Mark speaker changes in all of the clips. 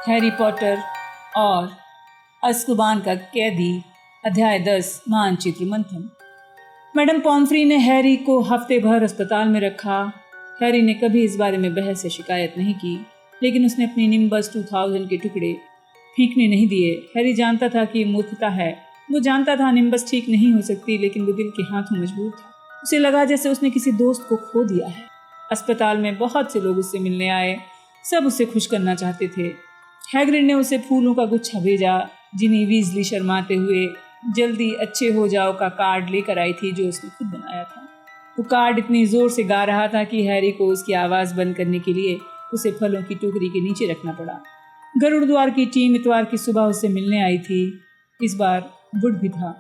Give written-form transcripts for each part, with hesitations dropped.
Speaker 1: Harry Potter और Azkaban का कैदी, अध्याय 10, मानचित्र मंथन। मैडम पॉम्फ्री ने हैरी को हफ्ते भर अस्पताल में रखा। हैरी ने कभी इस बारे में बहस या शिकायत नहीं की, लेकिन उसने अपनी निम्बस 2000 के टुकड़े फेंकने नहीं दिए। हैरी जानता था कि मूर्खता है। वो जानता था निम्बस ठीक नहीं हो सकती, लेकिन वो दिल के हाथों मजबूर था। उसे लगा जैसे उसने किसी दोस्त को खो दिया है। अस्पताल में बहुत से लोग उससे मिलने आए, सब उसे खुश करना चाहते थे। हैग्रिड ने उसे फूलों का गुच्छा भेजा। जिनी वीजली शर्माते हुए जल्दी अच्छे हो जाओ का कार्ड लेकर आई थी, जो उसने खुद बनाया था। वो कार्ड इतनी जोर से गा रहा था कि हैरी को उसकी आवाज़ बंद करने के लिए उसे फलों की टोकरी के नीचे रखना पड़ा। गरुड़ द्वार की टीम इतवार की सुबह उससे मिलने आई थी। इस बार वुड भी था।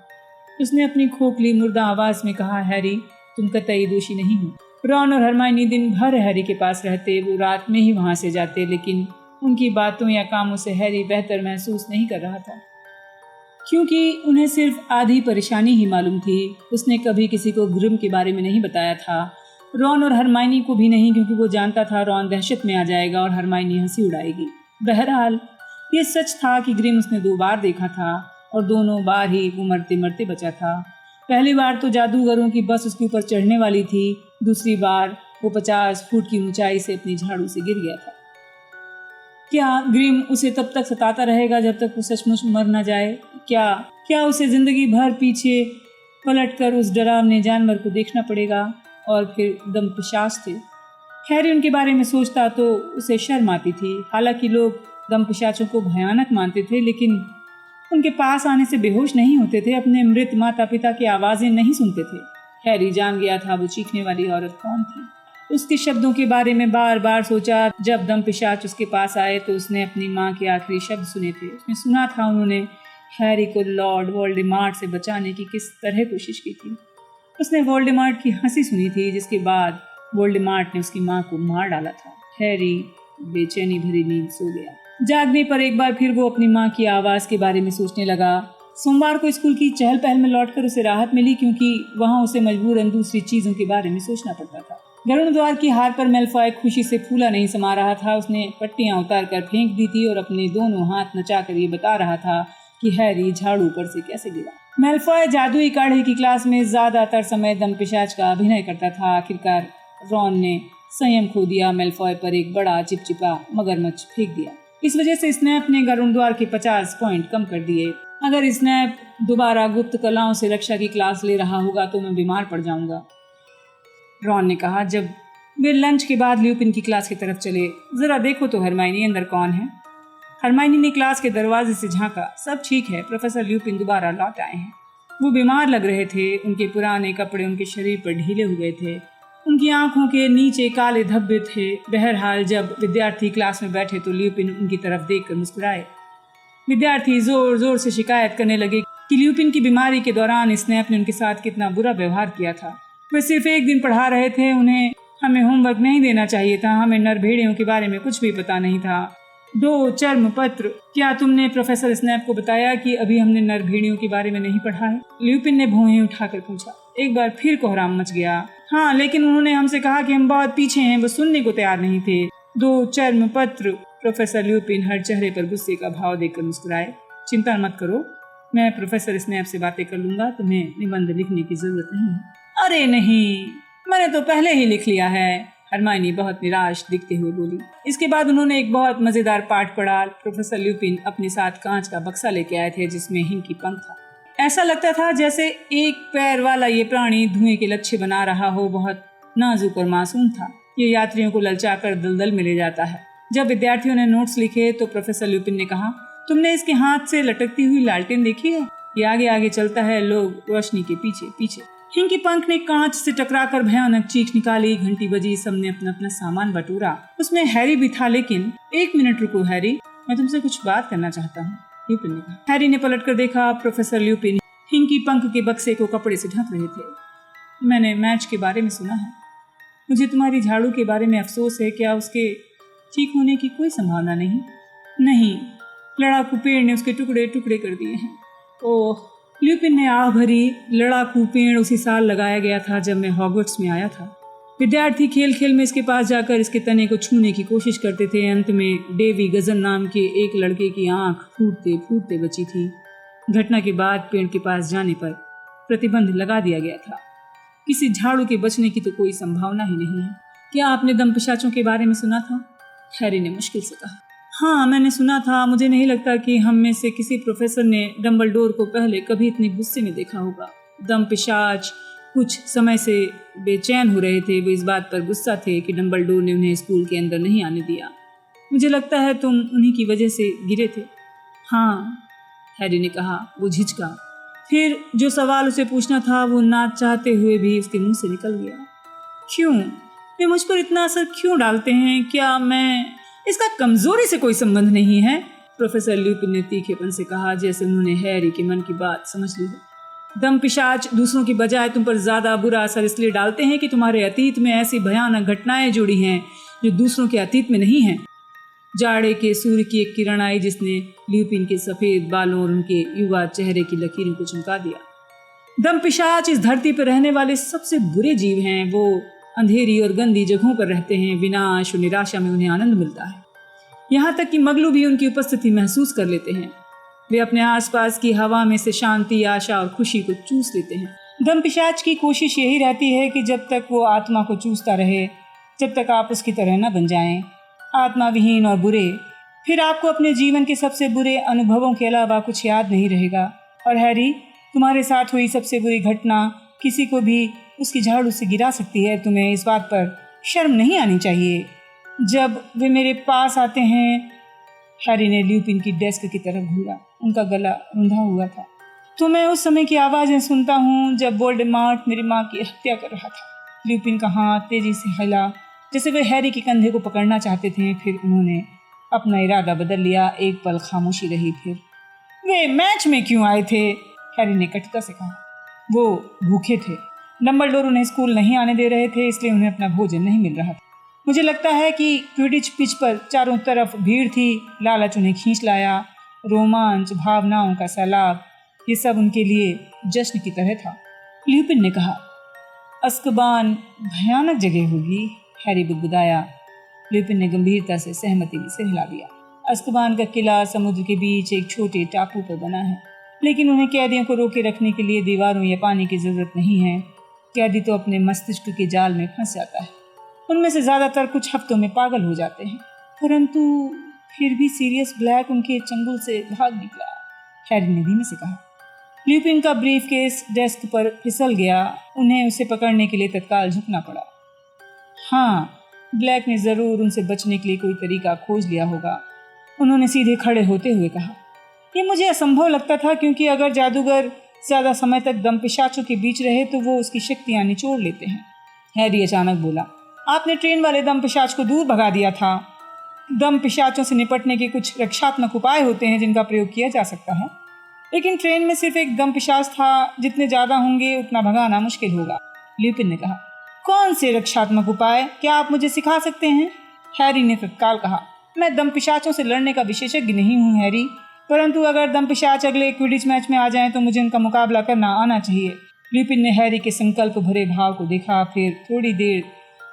Speaker 1: उसने अपनी खोखली मुर्दा आवाज़ में कहा, हैरी तुम कतई दोषी नहीं हो। रॉन और हरमाइनी दिन भर हैरी के पास रहते। वो रात में ही वहाँ से जाते, लेकिन उनकी बातों या कामों से हैरी बेहतर महसूस नहीं कर रहा था, क्योंकि उन्हें सिर्फ आधी परेशानी ही मालूम थी। उसने कभी किसी को ग्रिम के बारे में नहीं बताया था, रॉन और हरमाइनी को भी नहीं, क्योंकि वो जानता था रॉन दहशत में आ जाएगा और हरमाइनी हंसी उड़ाएगी। बहरहाल ये सच था कि ग्रिम उसने 2 बार देखा था और दोनों बार ही वो मरते मरते बचा था। पहली बार तो जादूगरों की बस उसके ऊपर चढ़ने वाली थी, दूसरी बार वो 50 फुट की ऊंचाई से अपनी झाड़ू से गिर गया था। क्या ग्रिम उसे तब तक सताता रहेगा जब तक वो सचमुच मर न जाए? क्या उसे जिंदगी भर पीछे पलटकर उस डरावने जानवर को देखना पड़ेगा? और फिर दम पिशाच थे। हैरी उनके बारे में सोचता तो उसे शर्म आती थी। हालांकि लोग दम पिशाचों को भयानक मानते थे, लेकिन उनके पास आने से बेहोश नहीं होते थे, अपने मृत माता पिता की आवाज़ें नहीं सुनते थे। हैरी जान गया था वो चीखने वाली औरत कौन थी। उसके शब्दों के बारे में बार बार सोचा। जब दम पिशाच उसके पास आए तो उसने अपनी माँ के आखिरी शब्द सुने थे। उसने सुना था उन्होंने हैरी को लॉर्ड वोल्डेमॉर्ट से बचाने की किस तरह कोशिश की थी। उसने वोल्डेमॉर्ट की हंसी सुनी थी, जिसके बाद वोल्डेमॉर्ट ने उसकी माँ को मार डाला था। हैरी बेचैनी भरी नींद सो गया। जागने पर एक बार फिर वो अपनी माँ की आवाज़ के बारे में सोचने लगा। सोमवार को स्कूल की चहल पहल में लौटकर उसे राहत मिली, क्योंकि वहाँ उसे मजबूरन दूसरी चीज़ों के बारे में सोचना पड़ता था। गरुड़ द्वार की हार पर मेलफॉय खुशी से फूला नहीं समा रहा था। उसने पट्टियां उतार कर फेंक दी थी और अपने दोनों हाथ नचाकर ये बता रहा था कि हैरी झाड़ू पर से कैसे गिरा। मेलफॉय जादुई काढ़े की क्लास में ज्यादातर समय दम पिशाच का अभिनय करता था। आखिरकार रॉन ने संयम खो दिया। मेलफॉय पर एक बड़ा चिपचिपा मगरमच्छ फेंक दिया। इस वजह से स्नैप ने गरुड़ द्वार के 50 पॉइंट कम कर दिए। अगर स्नैप दोबारा गुप्त कलाओं से रक्षा की क्लास ले रहा होगा तो मैं बीमार पड़ जाऊंगा, रॉन ने कहा जब वे लंच के बाद ल्यूपिन की क्लास की तरफ चले। जरा देखो तो हरमाइनी, अंदर कौन है? हरमाइनी ने क्लास के दरवाजे से झांका। सब ठीक है, प्रोफेसर ल्यूपिन दोबारा लौट आए हैं। वो बीमार लग रहे थे। उनके पुराने कपड़े उनके शरीर पर ढीले हो गए थे। उनकी आंखों के नीचे काले धब्बे थे। बहरहाल जब विद्यार्थी क्लास में बैठे तो ल्यूपिन उनकी तरफ देखकर मुस्कुराए। विद्यार्थी जोर जोर से शिकायत करने लगे कि ल्यूपिन की बीमारी के दौरान स्नैप ने उनके साथ कितना बुरा व्यवहार किया था। वे सिर्फ एक दिन पढ़ा रहे थे, उन्हें हमें होमवर्क नहीं देना चाहिए था। हमें नरभेड़ियों के बारे में कुछ भी पता नहीं था। 2 चर्म पत्र। क्या तुमने प्रोफेसर स्नैप को बताया कि अभी हमने नरभेड़ियों के बारे में नहीं पढ़ा है? ल्यूपिन ने भौहें उठाकर पूछा। एक बार फिर कोहराम मच गया। हाँ, लेकिन उन्होंने हमसे कहा कि हम बहुत पीछे हैं। वो सुनने को तैयार नहीं थे। 2 चर्म पत्र। प्रोफेसर ल्यूपिन हर चेहरे पर गुस्से का भाव देखकर मुस्कुराए। चिंता मत करो, मैं प्रोफेसर स्नैप से बातें कर लूंगा। तुम्हें निबंध लिखने की जरूरत नहीं है। अरे नहीं, मैंने तो पहले ही लिख लिया है, हरमाइनी बहुत निराश दिखते हुए बोली। इसके बाद उन्होंने एक बहुत मजेदार पाठ पढ़ा। प्रोफेसर ल्यूपिन अपने साथ कांच का बक्सा लेके आए थे, जिसमें हिंकी पंख था। ऐसा लगता था जैसे एक पैर वाला ये प्राणी धुएं के लच्छे बना रहा हो। बहुत नाजुक और मासूम था। ये यात्रियों को ललचाकर दलदल में ले जाता है। जब विद्यार्थियों ने नोट्स लिखे तो प्रोफेसर ल्यूपिन ने कहा, तुमने इसके हाथ से लटकती हुई लालटेन देखी है? ये आगे आगे चलता है, लोग रोशनी के पीछे पीछे। हिंकी पंख ने कांच से टकराकर भयानक चीख निकाली। घंटी बजी। सबने अपना अपना सामान बटोरा। उसमें हैरी भी था। लेकिन 1 मिनट रुको हैरी, मैं तुमसे कुछ बात करना चाहता हूँ, ल्यूपिन ने कहा। हैरी ने पलटकर देखा। प्रोफेसर ल्यूपिन हिंकी पंख के बक्से को कपड़े से ढक रहे थे। मैंने मैच के बारे में सुना है। मुझे तुम्हारी झाड़ू के बारे में अफसोस है। क्या उसके ठीक होने की कोई संभावना नहीं? नहीं, लड़ाकू पेड़ ने उसके टुकड़े टुकड़े कर दिए हैं। ओह, ल्यूपिन ने आह भरी। लड़ाकू पेड़ उसी साल लगाया गया था जब मैं हॉगवर्ट्स में आया था। विद्यार्थी खेल खेल में इसके पास जाकर इसके तने को छूने की कोशिश करते थे। अंत में डेवी गजन नाम के एक लड़के की आंख फूटते फूटते बची थी। घटना के बाद पेड़ के पास जाने पर प्रतिबंध लगा दिया गया था। किसी झाड़ू के बचने की तो कोई संभावना ही नहीं है। क्या आपने दम पिशाचों के बारे में सुना था? हैरी ने मुश्किल से कहा। हाँ, मैंने सुना था। मुझे नहीं लगता कि हम में से किसी प्रोफेसर ने डंबलडोर को पहले कभी इतने गुस्से में देखा होगा। दम पिशाच कुछ समय से बेचैन हो रहे थे। वो इस बात पर गुस्सा थे कि डंबलडोर ने उन्हें स्कूल के अंदर नहीं आने दिया। मुझे लगता है तुम उन्हीं की वजह से गिरे थे। हाँ, हैरी ने कहा। वो झिझका। फिर जो सवाल उसे पूछना था वो ना चाहते हुए भी उसके मुंह से निकल गया। क्यों? वे मुझ पर इतना असर क्यों डालते हैं? क्या मैं इसका कमजोरी से कोई संबंध नहीं है? प्रोफेसर ल्यूपिन ने तीखेपन से कहा, जैसे उन्होंने हैरी के मन की बात समझ ली हो। दम पिशाच दूसरों की बजाय तुम पर ज्यादा बुरा असर इसलिए डालते हैं कि तुम्हारे अतीत में ऐसी भयानक घटनाएं जुड़ी हैं जो दूसरों के अतीत में नहीं हैं। जाड़े के सूर्य की एक किरण आई जिसने ल्यूपिन के सफेद बालों और उनके युवा चेहरे की लकीरों को चमका दिया। दम पिशाच इस धरती पर रहने वाले सबसे बुरे जीव हैं। वो अंधेरी और गंदी जगहों पर रहते हैं। विनाश और निराशा में उन्हें आनंद मिलता है। यहाँ तक कि मगलू भी उनकी उपस्थिति महसूस कर लेते हैं। वे अपने आसपास की हवा में से शांति, आशा और खुशी को चूस लेते हैं। दम पिशाच की कोशिश यही रहती है कि जब तक वो आत्मा को चूसता रहे, जब तक आप उसकी तरह न बन जाएं, आत्मा विहीन और बुरे। फिर आपको अपने जीवन के सबसे बुरे अनुभवों के अलावा कुछ याद नहीं रहेगा। और हैरी, तुम्हारे साथ हुई सबसे बुरी घटना किसी को भी उसकी झाड़ू से गिरा सकती है। तुम्हें इस बात पर शर्म नहीं आनी चाहिए। जब वे मेरे पास आते हैं, हैरी ने ल्यूपिन की डेस्क की तरफ घूरा। उनका गला रुंधा हुआ था। तो मैं उस समय की आवाज़ें सुनता हूँ जब वोल्डेमॉर्ट मेरी माँ की हत्या कर रहा था। ल्यूपिन का हाथ तेजी से हिला जैसे वे हैरी के कंधे को पकड़ना चाहते थे। फिर उन्होंने अपना इरादा बदल लिया। एक पल खामोशी रही। फिर वे मैच में क्यों आए थे? हैरी ने कटुता से कहा। वो भूखे थे। डंबलडोर उन्हें स्कूल नहीं आने दे रहे थे, इसलिए उन्हें अपना भोजन नहीं मिल रहा था। मुझे लगता है कि क्विडिच पिच पर चारों तरफ भीड़ थी। लालच उन्हें खींच लाया। रोमांच, भावनाओं का सैलाब, ये सब उनके लिए जश्न की तरह था। ल्यूपिन ने कहा, अज़्काबान भयानक जगह होगी। हैरी बुदबुदाया। ल्यूपिन ने गंभीरता से सहमति में सिर हिला दिया। अज़्काबान का किला समुद्र के बीच एक छोटे टापू पर बना है, लेकिन उन्हें कैदियों को रोके रखने के लिए दीवारों या पानी की जरूरत नहीं है। कैदी तो अपने मस्तिष्क के जाल में फंस जाता है। उनमें से ज्यादातर कुछ हफ्तों में पागल हो जाते हैं। परंतु फिर भी सीरियस ब्लैक उनके चंगुल से भाग निकला, हैरी ने धीमे से कहा। ल्यूपिन का ब्रीफ केस डेस्क पर फिसल गया। उन्हें उसे पकड़ने के लिए तत्काल झुकना पड़ा। हाँ, ब्लैक ने जरूर उनसे बचने के लिए कोई तरीका खोज लिया होगा। उन्होंने सीधे खड़े होते हुए कहा। ये मुझे असंभव लगता था, क्योंकि अगर जादूगर ज्यादा समय तक दम पिशाचों के बीच रहे तो वो उसकी शक्तियां निचोड़ लेते हैं। हैरी अचानक बोला, आपने ट्रेन वाले दम पिशाच को दूर भगा दिया था। दम पिशाचों से निपटने के कुछ रक्षात्मक उपाय होते हैं जिनका प्रयोग किया जा सकता है, लेकिन ट्रेन में सिर्फ एक दम पिशाच था। जितने ज्यादा होंगे उतना भगाना मुश्किल होगा। ल्यूपिन ने कहा। कौन से रक्षात्मक उपाय? क्या आप मुझे सिखा सकते हैं? हैरी ने तत्काल कहा। मैं दम पिशाचों से लड़ने का विशेषज्ञ नहीं हूँ हैरी, परंतु अगर दम पिशाच अगले क्विडिच मैच में आ जाएं तो मुझे उनका मुकाबला करना आना चाहिए। ल्यूपिन ने हैरी के संकल्प भरे भाव को देखा। फिर थोड़ी देर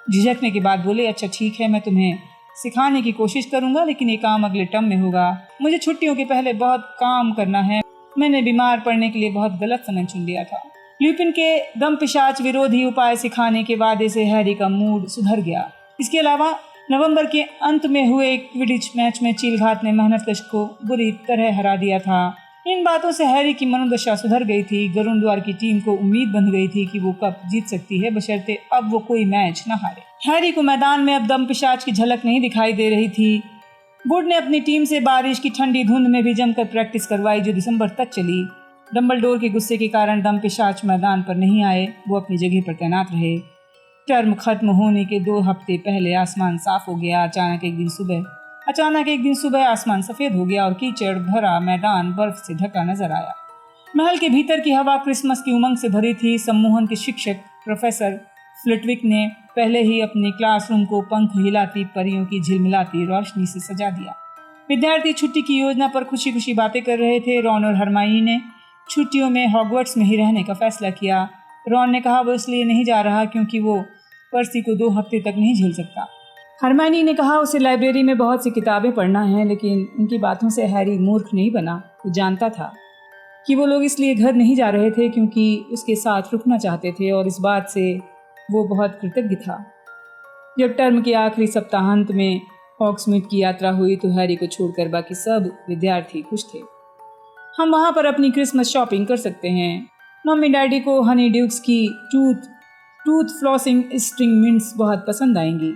Speaker 1: झिझकने के बाद बोले, अच्छा ठीक है, मैं तुम्हें सिखाने की कोशिश करूंगा, लेकिन ये काम अगले टर्म में होगा। मुझे छुट्टियों के पहले बहुत काम करना है। मैंने बीमार पड़ने के लिए बहुत गलत समय चुन लिया था। ल्यूपिन के दम पिशाच विरोधी उपाय सिखाने के वादे से हैरी का मूड सुधर गया। इसके अलावा नवंबर के अंत में हुए क्विडिच मैच में चीलघात ने मेहनतकश को बुरी तरह हरा दिया था। इन बातों से हैरी की मनोदशा सुधर गई थी। गरुड़द्वार की टीम को उम्मीद बंध गई थी कि वो कप जीत सकती है, बशर्ते अब वो कोई मैच न हारे। हैरी को मैदान में अब दम पिशाच की झलक नहीं दिखाई दे रही थी। वुड ने अपनी टीम से बारिश की ठंडी धुंध में भी जमकर प्रैक्टिस करवाई, जो दिसंबर तक चली। डंबलडोर के गुस्से के कारण दम पिशाच मैदान पर नहीं आए। वो अपनी जगह पर तैनात रहे। टर्म खत्म होने के 2 हफ्ते पहले आसमान साफ हो गया। अचानक एक दिन सुबह आसमान सफेद हो गया और कीचड़ भरा मैदान बर्फ से ढका नजर आया। महल के भीतर की हवा क्रिसमस की उमंग से भरी थी। सम्मोहन के शिक्षक प्रोफेसर फ्लिटविक ने पहले ही अपने क्लासरूम को पंख हिलाती परियों की झिलमिलाती रोशनी से सजा दिया। विद्यार्थी छुट्टी की योजना पर खुशी खुशी बातें कर रहे थे। रॉन और हरमाइनी ने छुट्टियों में हॉगवर्ट्स में ही रहने का फैसला किया। रॉन ने कहा वो इसलिए नहीं जा रहा क्योंकि वो पर्सी को 2 हफ्ते तक नहीं झेल सकता। हरमाइनी ने कहा उसे लाइब्रेरी में बहुत सी किताबें पढ़ना है, लेकिन उनकी बातों से हैरी मूर्ख नहीं बना। वो जानता था कि वो लोग इसलिए घर नहीं जा रहे थे क्योंकि उसके साथ रुकना चाहते थे, और इस बात से वो बहुत कृतज्ञ था। जब टर्म के आखिरी सप्ताहांत में हॉग्समीड की यात्रा हुई तो हैरी को छोड़कर बाकी सब विद्यार्थी खुश थे। हम वहाँ पर अपनी क्रिसमस शॉपिंग कर सकते हैं। मम्मी डैडी को हनी ड्यूक्स की टूथ फ्लॉसिंग स्ट्रिंग मिंट्स बहुत पसंद आएंगी।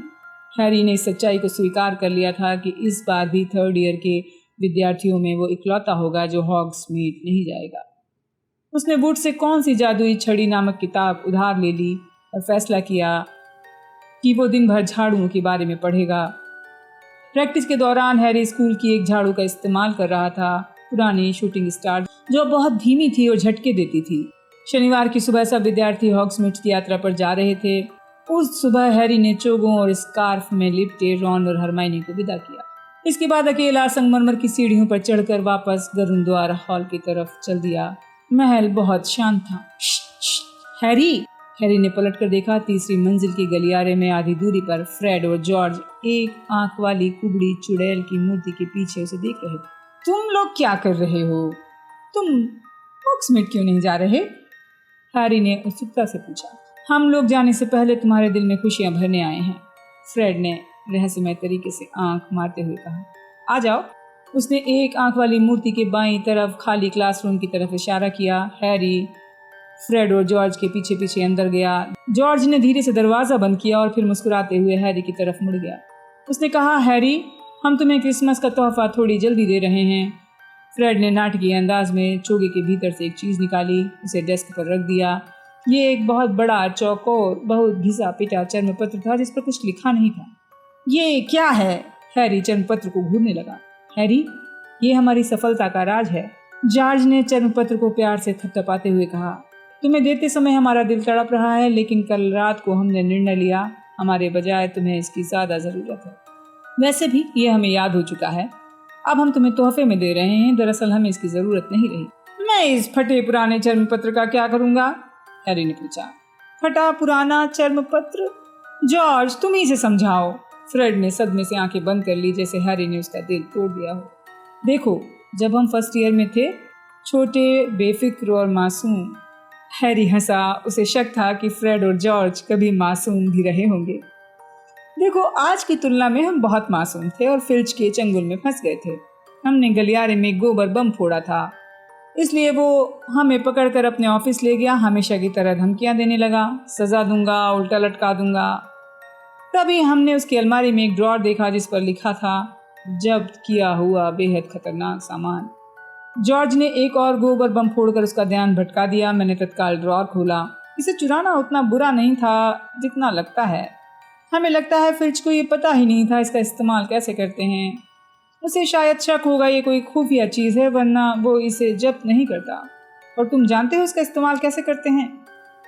Speaker 1: हैरी ने इस सच्चाई को स्वीकार कर लिया था कि इस बार भी 3rd ईयर के विद्यार्थियों में वो इकलौता होगा जो हॉग्समीड नहीं जाएगा। उसने वुड से कौन सी जादुई छड़ी नामक किताब उधार ले ली और फैसला किया कि वो दिन भर झाड़ुओं के बारे में पढ़ेगा। प्रैक्टिस के दौरान हैरी स्कूल की एक झाड़ू का इस्तेमाल कर रहा था, पुरानी शूटिंग स्टार जो बहुत धीमी थी और झटके देती थी। शनिवार की सुबह सब विद्यार्थी हॉग्समीड की यात्रा पर जा रहे थे। उस सुबह हैरी ने चोगों और स्कार्फ में लिपटे रॉन और हरमाइनी को विदा किया। इसके बाद अकेला संगमरमर की सीढ़ियों पर चढ़कर वापस गरुड़द्वार हॉल की तरफ चल दिया। महल बहुत शांत था। हैरी ने पलटकर देखा। तीसरी मंजिल की गलियारे में आधी दूरी पर फ्रेड और जॉर्ज एक आंख वाली कुबड़ी चुड़ैल की मूर्ति के पीछे उसे देख रहे थे। तुम लोग क्या कर रहे हो? तुम हॉग्समीड क्यों नहीं जा रहे? हैरी ने उत्सुकता से पूछा। हम लोग जाने से पहले तुम्हारे दिल में खुशियां भरने आए हैं, फ्रेड ने रहस्यमय तरीके से आंख मारते हुए कहा। आ जाओ। उसने एक आंख वाली मूर्ति के बाईं तरफ खाली क्लासरूम की तरफ इशारा किया। हैरी फ्रेड और जॉर्ज के पीछे पीछे अंदर गया। जॉर्ज ने धीरे से दरवाजा बंद किया और फिर मुस्कुराते हुए हैरी की तरफ मुड़ गया। उसने कहा, हैरी, हम तुम्हें क्रिसमस का तोहफा थोड़ी जल्दी दे रहे हैं। फ्रेड ने नाटकीय अंदाज में चोगे के भीतर से एक चीज़ निकाली, उसे डेस्क पर रख दिया। ये एक बहुत बड़ा चौकोर बहुत घिसा पिटा चर्म पत्र था जिस पर कुछ लिखा नहीं था। ये क्या है? हैरी चर्म पत्र को घूरने लगा। हैरी, ये हमारी सफलता का राज है, जॉर्ज ने चर्म पत्र को प्यार से थपथपाते हुए कहा। तुम्हें देते समय हमारा दिल तड़प रहा है, लेकिन कल रात को हमने निर्णय लिया हमारे बजाय तुम्हें इसकी ज़्यादा ज़रूरत है। वैसे भी ये हमें याद हो चुका है, अब हम तुम्हें तोहफे में दे रहे हैं। दरअसल हमें इसकी ज़रूरत नहीं रही। मैं इस फटे पुराने चर्म पत्र का क्या करूँगा? हैरी ने पूछा। फटा पुराना चर्म पत्र? जॉर्ज, तुम ही से समझाओ। फ्रेड ने सदमे से आंखें बंद कर ली, जैसे हैरी ने उसका दिल तोड़ दिया हो। देखो, जब हम फर्स्ट ईयर में थे, छोटे, बेफिक्र और मासूम। हैरी हंसा। उसे शक था कि फ्रेड और जॉर्ज कभी मासूम भी रहे होंगे। देखो, आज की तुलना में हम बहुत मासूम थे और फिल्च के चंगुल में फंस गए थे। हमने गलियारे में गोबर बम फोड़ा था, इसलिए वो हमें पकड़कर अपने ऑफिस ले गया। हमेशा की तरह धमकियां देने लगा, सजा दूंगा, उल्टा लटका दूंगा। तभी हमने उसकी अलमारी में एक ड्रॉर देखा जिस पर लिखा था, जब्त किया हुआ बेहद खतरनाक सामान। जॉर्ज ने एक और गोबर बम फोड़कर उसका ध्यान भटका दिया। मैंने तत्काल ड्रॉर खोला। इसे चुराना उतना बुरा नहीं था जितना लगता है। हमें लगता है फिल्च को ये पता ही नहीं था इसका इस्तेमाल कैसे करते हैं। उसे शायद शक होगा ये कोई खुफिया चीज़ है, वरना वो इसे जब्त नहीं करता। और तुम जानते हो इसका इस्तेमाल कैसे करते हैं?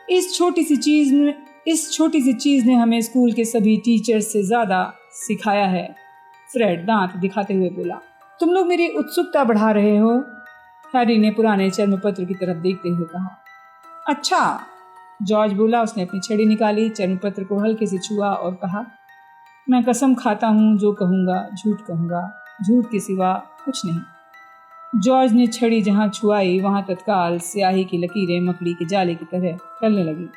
Speaker 1: इस छोटी सी चीज़ ने हमें स्कूल के सभी टीचर्स से ज़्यादा सिखाया है, फ्रेड दांत दिखाते हुए बोला। तुम लोग मेरी उत्सुकता बढ़ा रहे हो, हैरी ने पुराने चर्म पत्र की तरफ देखते हुए कहा। अच्छा, जॉर्ज बोला। उसने अपनी छड़ी निकाली, चर्म पत्र को हल्के से छुआ और कहा, मैं कसम खाता हूँ जो कहूँगा झूठ कहूँगा, झूठ के सिवा कुछ नहीं। जॉर्ज ने छड़ी जहाँ छुआई वहाँ तत्काल स्याही की लकीरें मकड़ी के जाले की तरह फैलने लगी।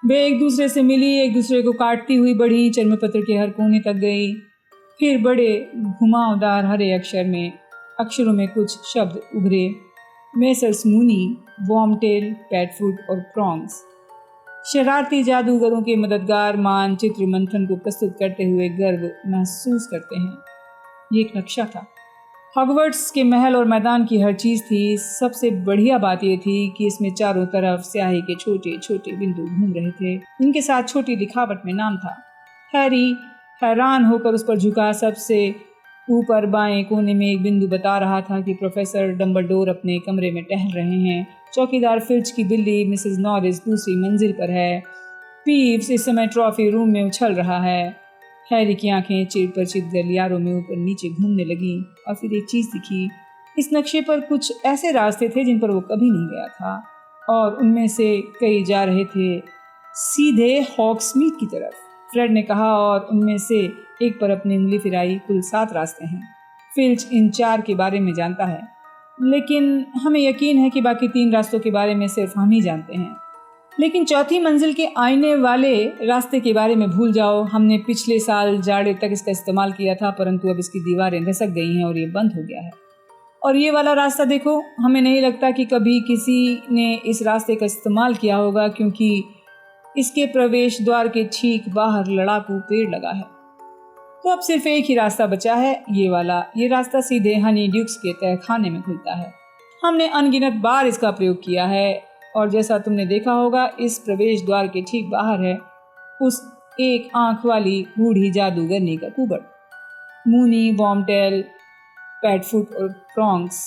Speaker 1: वे एक दूसरे से मिली, एक दूसरे को काटती हुई बढ़ी, चर्म पत्र के हर कोने तक गई। फिर बड़े घुमावदार हरे अक्षरों में कुछ शब्द उभरे, मेसर्स मूनी, वॉर्मटेल, पैटफुट और प्रॉन्ग्स। शरारती जादूगरों के मददगार मानचित्र मंथन को प्रस्तुत करते हुए गर्व महसूस करते हैं। ये एक नक्शा था। हॉगवर्ट्स के महल और मैदान की हर चीज़ थी। सबसे बढ़िया बात यह थी कि इसमें चारों तरफ स्याही के छोटे छोटे बिंदु घूम रहे थे। इनके साथ छोटी लिखावट में नाम था। हैरी हैरान होकर उस पर झुका। सबसे ऊपर बाएं कोने में एक बिंदु बता रहा था कि प्रोफेसर डम्बलडोर अपने कमरे में टहल रहे हैं। चौकीदार फिल्च की बिल्ली मिसेस नॉरिस दूसरी मंजिल पर है। पीव्स इस समय ट्रॉफी रूम में उछल रहा है। हैरी की आंखें चिरपरिचित गलियारों में ऊपर नीचे घूमने लगी और फिर एक चीज़ दिखी। इस नक्शे पर कुछ ऐसे रास्ते थे जिन पर वो कभी नहीं गया था और उनमें से कई जा रहे थे सीधे हॉग्समीड की तरफ। फ्रेड ने कहा और उनमें से एक पर अपनी उंगली फिराई। कुल 7 रास्ते हैं। फिल्च इन 4 के बारे में जानता है, लेकिन हमें यकीन है कि बाकी 3 रास्तों के बारे में सिर्फ हम ही जानते हैं। लेकिन चौथी मंजिल के आईने वाले रास्ते के बारे में भूल जाओ। हमने पिछले साल जाड़े तक इसका इस्तेमाल किया था, परंतु अब इसकी दीवारें धसक गई हैं और ये बंद हो गया है। और ये वाला रास्ता देखो, हमें नहीं लगता कि कभी किसी ने इस रास्ते का इस्तेमाल किया होगा, क्योंकि इसके प्रवेश द्वार के ठीक बाहर लड़ाकू पेड़ लगा है। तो अब सिर्फ एक ही रास्ता बचा है, ये वाला। ये रास्ता सीधे हनी ड्यूक्स के तहखाने में खुलता है। हमने अनगिनत बार इसका प्रयोग किया है और जैसा तुमने देखा होगा, इस प्रवेश द्वार के ठीक बाहर है उस एक आंख वाली बूढ़ी जादूगरनी का कुबड़। मूनी, वॉर्मटेल, पैटफुट और क्रॉन्क्स।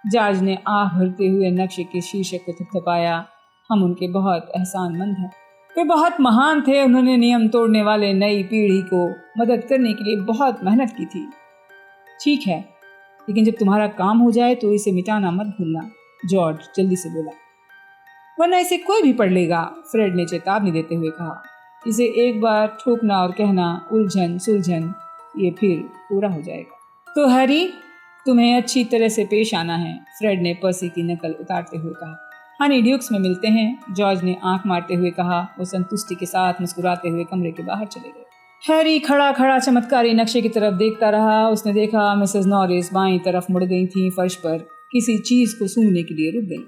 Speaker 1: जॉर्ज ने आह भरते हुए नक्शे के शीर्षक को थपथपाया। हम उनके बहुत एहसानमंद हैं। वे बहुत महान थे। उन्होंने नियम तोड़ने वाले नई पीढ़ी को मदद करने के लिए बहुत मेहनत की थी। ठीक है, लेकिन जब तुम्हारा काम हो जाए तो इसे मिटाना मत भूलना, जॉर्ज जल्दी से बोला, वरना इसे कोई भी पढ़ लेगा। फ्रेड ने चेतावनी देते हुए कहा, इसे एक बार ठोकना और कहना उलझन सुलझन, ये फिर पूरा हो जाएगा। तो हैरी, तुम्हें अच्छी तरह से पेश आना है, फ्रेड ने पर्सी की नकल उतारते हुए कहा। हनी ड्यूक्स में मिलते हैं, जॉर्ज ने आंख मारते हुए कहा। वो संतुष्टि के साथ मुस्कुराते हुए कमरे के बाहर चले गए। हैरी खड़ा खड़ा चमत्कारी नक्शे की तरफ देखता रहा। उसने देखा मिसेस नॉरिस बाईं तरफ मुड़ गई थी, फर्श पर किसी चीज को सूंघने के लिए रुक गई।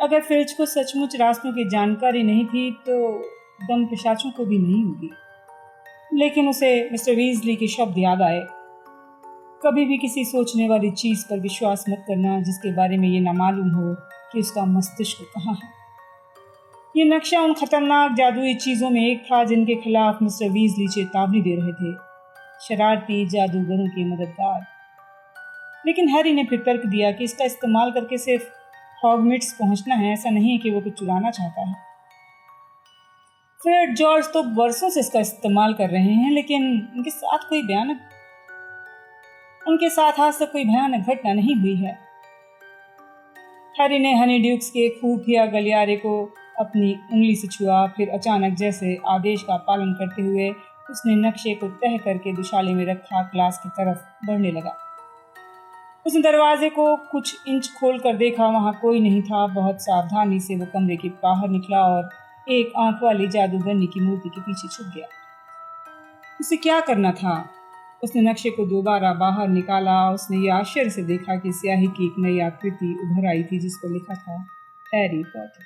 Speaker 1: अगर फिल्च को सचमुच रास्तों की जानकारी नहीं थी तो दम पिशाचों को भी नहीं होगी। लेकिन उसे मिस्टर वीजली के शब्द याद आए, कभी भी किसी सोचने वाली चीज पर विश्वास मत करना जिसके बारे में ये ना मालूम हो कि उसका मस्तिष्क कहाँ है। ये नक्शा उन खतरनाक जादुई चीजों में एक था जिनके खिलाफ मिस्टर वीजली चेतावनी दे रहे थे, शरारती जादूगरों के मददगार। लेकिन हैरी ने फिर तर्क दिया कि इसका इस्तेमाल करके सिर्फ हॉगमिट्स पहुंचना है, ऐसा नहीं है कि वो कुछ चुराना चाहता है। फ्रेड, जॉर्ज तो बरसों से इसका इस्तेमाल कर रहे हैं, लेकिन उनके साथ आज तक कोई भयानक घटना नहीं हुई है। हैरी ने हनी ड्यूक्स के खुफिया गलियारे को अपनी उंगली से छुआ। फिर अचानक जैसे आदेश का पालन करते हुए उसने नक्शे को तह करके दुशाले में रखा क्लास की तरफ बढ़ने लगा। उसने दरवाजे को कुछ इंच खोल कर देखा, वहां कोई नहीं था। बहुत सावधानी से वो कमरे के बाहर निकला और एक आंख वाली जादूगरनी की मूर्ति के पीछे छुप गया। उसे क्या करना था? उसने नक्शे को दोबारा बाहर निकाला। उसने ये आश्चर्य से देखा कि स्याही की एक नई आकृति उभर आई थी जिस पर लिखा था हैरी पॉटर।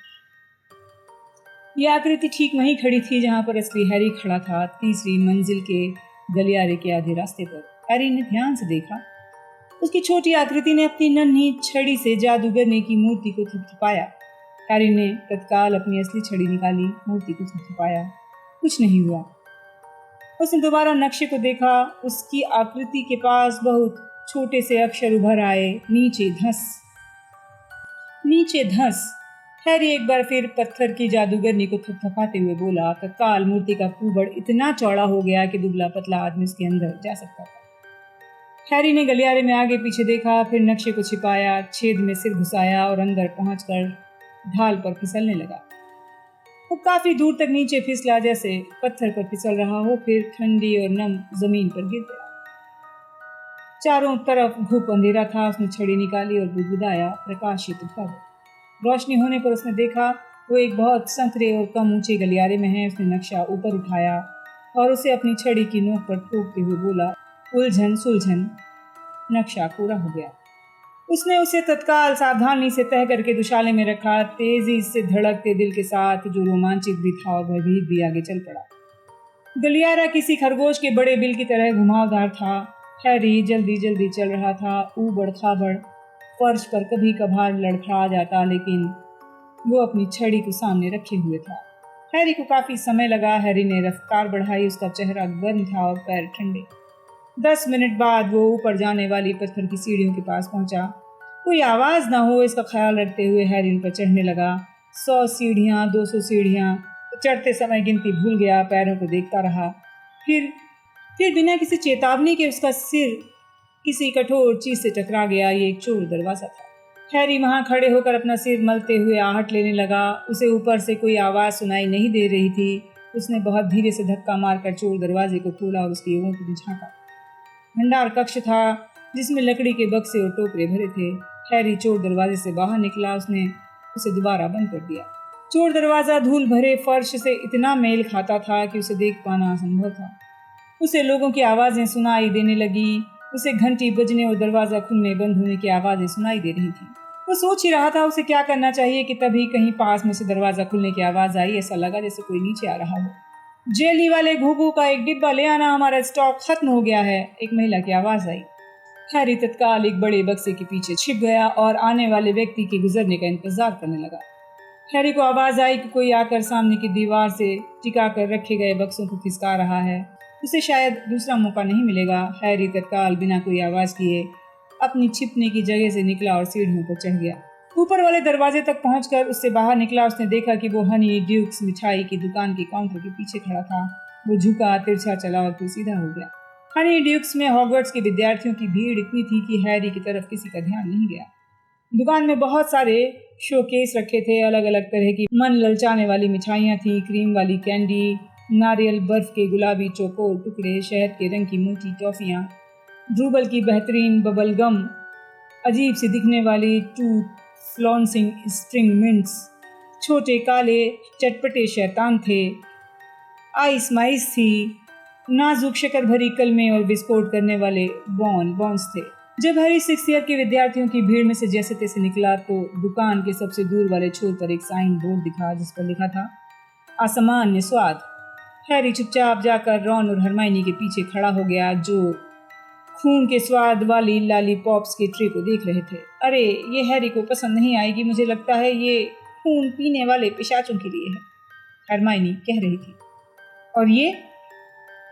Speaker 1: यह आकृति ठीक वहीं खड़ी थी जहां पर असली हैरी खड़ा था, तीसरी मंजिल के गलियारे के आधे रास्ते पर। हैरी ने ध्यान से देखा। उसकी छोटी आकृति ने अपनी नन्ही छड़ी से जादूगरनी की मूर्ति को थपथपाया। हैरी ने तत्काल अपनी असली छड़ी निकाली, मूर्ति को थपथपाया। कुछ नहीं हुआ। उसने दोबारा नक्शे को देखा। उसकी आकृति के पास बहुत छोटे से अक्षर उभर आए, नीचे धंस। नीचे धंस। हैरी एक बार फिर पत्थर की जादूगरनी को थपथपाते हुए बोला। तत्काल मूर्ति का कुबड़ इतना चौड़ा हो गया कि दुबला पतला आदमी उसके अंदर जा सकता था। हैरी ने गलियारे में आगे पीछे देखा, फिर नक्शे को छिपाया, छेद में सिर घुसाया और अंदर पहुंचकर ढाल पर फिसलने लगा। वो काफी दूर तक नीचे फिसला, जैसे पत्थर पर फिसल रहा हो, फिर ठंडी और नम जमीन पर गिर गया। चारों तरफ घुप अंधेरा था। उसने छड़ी निकाली और बुदबुदाया, प्रकाशित भव। रोशनी होने पर उसने देखा वो एक बहुत संकरे और कम ऊंचे गलियारे में है। उसने नक्शा ऊपर उठाया और उसे अपनी छड़ी की नोक पर ठोकते हुए बोला, उलझन सुलझन। नक्शा पूरा हो गया। उसने उसे तत्काल सावधानी से तह करके दुशाले में रखा। तेजी से धड़कते दिल के साथ, जो रोमांचित भी था और भयभीत भी, आगे चल पड़ा। गलियारा किसी खरगोश के बड़े बिल की तरह घुमावदार था। हैरी जल्दी जल्दी चल रहा था। ऊबड़ खाबड़ फर्श पर कभी कभार लड़खड़ा जाता, लेकिन वो अपनी छड़ी को सामने रखे हुए था। हैरी को काफी समय लगा। हैरी ने रफ्तार बढ़ाई। उसका चेहरा गर्म था और पैर ठंडे। 10 मिनट बाद वो ऊपर जाने वाली पत्थर की सीढ़ियों के पास पहुंचा। कोई आवाज ना हो इसका ख्याल रखते हुए हैरी उन पर चढ़ने लगा। 100 सीढ़ियां, 200 सीढ़ियां। चढ़ते समय गिनती भूल गया, पैरों को देखता रहा। फिर बिना किसी चेतावनी के उसका सिर किसी कठोर चीज से टकरा गया। ये एक चोर दरवाजा था। हैरी वहां खड़े होकर अपना सिर मलते हुए आहट लेने लगा। उसे ऊपर से कोई आवाज सुनाई नहीं दे रही थी। उसने बहुत धीरे से धक्का मारकर चोर दरवाजे को खोला और उसकी ओर को झाँका। भंडार कक्ष था जिसमें लकड़ी के बक्से और टोकरे भरे थे। हैरी चोर दरवाजे से बाहर निकला। उसने उसे दोबारा बंद कर दिया। चोर दरवाजा धूल भरे फर्श से इतना मेल खाता था कि उसे देख पाना असंभव था। उसे लोगों की आवाजें सुनाई देने लगी। उसे घंटी बजने और दरवाजा खुलने बंद होने की आवाजें सुनाई दे रही थी। वो सोच ही रहा था उसे क्या करना चाहिए कि तभी कहीं पास में से दरवाजा खुलने की आवाज आई। ऐसा लगा जैसे कोई नीचे आ रहा हो। जेली वाले घुघू का एक डिब्बा ले आना, हमारा स्टॉक खत्म हो गया है, एक महिला की आवाज आई। हैरी तत्काल एक बड़े बक्से के पीछे छिप गया और आने वाले व्यक्ति के गुजरने का इंतजार करने लगा। हैरी को आवाज आई कि कोई आकर सामने की दीवार से टिका कर रखे गए बक्सों को खिसका रहा है। उसे शायद दूसरा मौका नहीं मिलेगा। हैरी तत्काल बिना कोई आवाज किए अपनी छिपने की जगह से निकला और सीढ़ियों पर चढ़ गया। ऊपर वाले दरवाजे तक पहुंचकर उससे बाहर निकला। उसने देखा कि वो हनी ड्यूक्स मिठाई की दुकान के काउंटर के पीछे खड़ा था। वो झुका, तिरछा चला और फिर सीधा हो गया। हनी ड्यूक्स में हॉगवर्ट्स के विद्यार्थियों की भीड़ इतनी थी कि हैरी की तरफ किसी का ध्यान नहीं गया। दुकान में बहुत सारे शोकेस रखे थे। अलग अलग तरह की मन ललचाने वाली मिठाइयाँ थी। क्रीम वाली कैंडी, नारियल बर्फ के गुलाबी चौकोर टुकड़े, शहद के रंग की मोटी टॉफियाँ, ड्रूबल की बेहतरीन बबल गम, अजीब सी दिखने वाली टूथ फ्लॉन्सिंग स्ट्रिंग मिंट्स, छोटे काले चटपटे शैतान थे, आइस माइस थी, नाजुक शक्कर भरी कलमें और विस्फोट करने वाले बॉन्स थे। जब हैरी 6th ईयर के विद्यार्थियों की भीड़ में से जैसे तैसे निकला तो दुकान के सबसे दूर वाले छोर पर एक साइन बोर्ड दिखा जिस पर लिखा था असामान्य स्वाद। हैरी चुपचाप जाकर रॉन और हरमाइनी के पीछे खड़ा हो गया जो खून के स्वाद वाली लॉलीपॉप्स के ट्रे को देख रहे थे। अरे, ये हैरी को पसंद नहीं आएगी, मुझे लगता है ये खून पीने वाले पिशाचों के लिए है, हरमाइनी कह रही थी। और ये?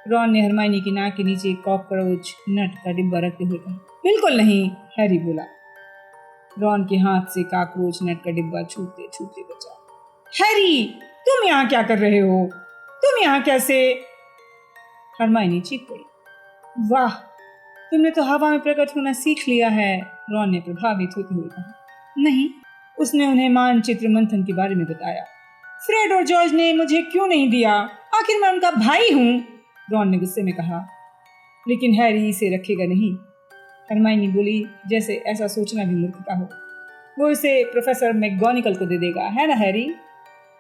Speaker 1: रॉन ने हरमाइनी की नाक के नीचे कॉकरोच नट का डिब्बा रखते हुए कहा। बिल्कुल नहीं, हैरी बोला। रॉन के हाथ से कॉकरोच नट का डिब्बा छूते छूते बचा। हैरी, तुम यहाँ क्या कर रहे हो? तुम यहाँ कैसे? हरमाइनी चीख पड़ी। वाह, तुमने तो हवा में प्रकट होना सीख लिया है, रॉन ने प्रभावित होते हुए कहा। नहीं, उसने उन्हें मानचित्र मंथन के बारे में बताया। फ्रेड और जॉर्ज ने मुझे क्यों नहीं दिया? आखिर मैं उनका भाई हूँ, रॉन ने गुस्से में कहा। लेकिन हैरी इसे रखेगा नहीं, हरमाइनी बोली, जैसे ऐसा सोचना भी मूर्खता हो। वो इसे प्रोफेसर मैकगोनागल को दे देगा, है ना हैरी?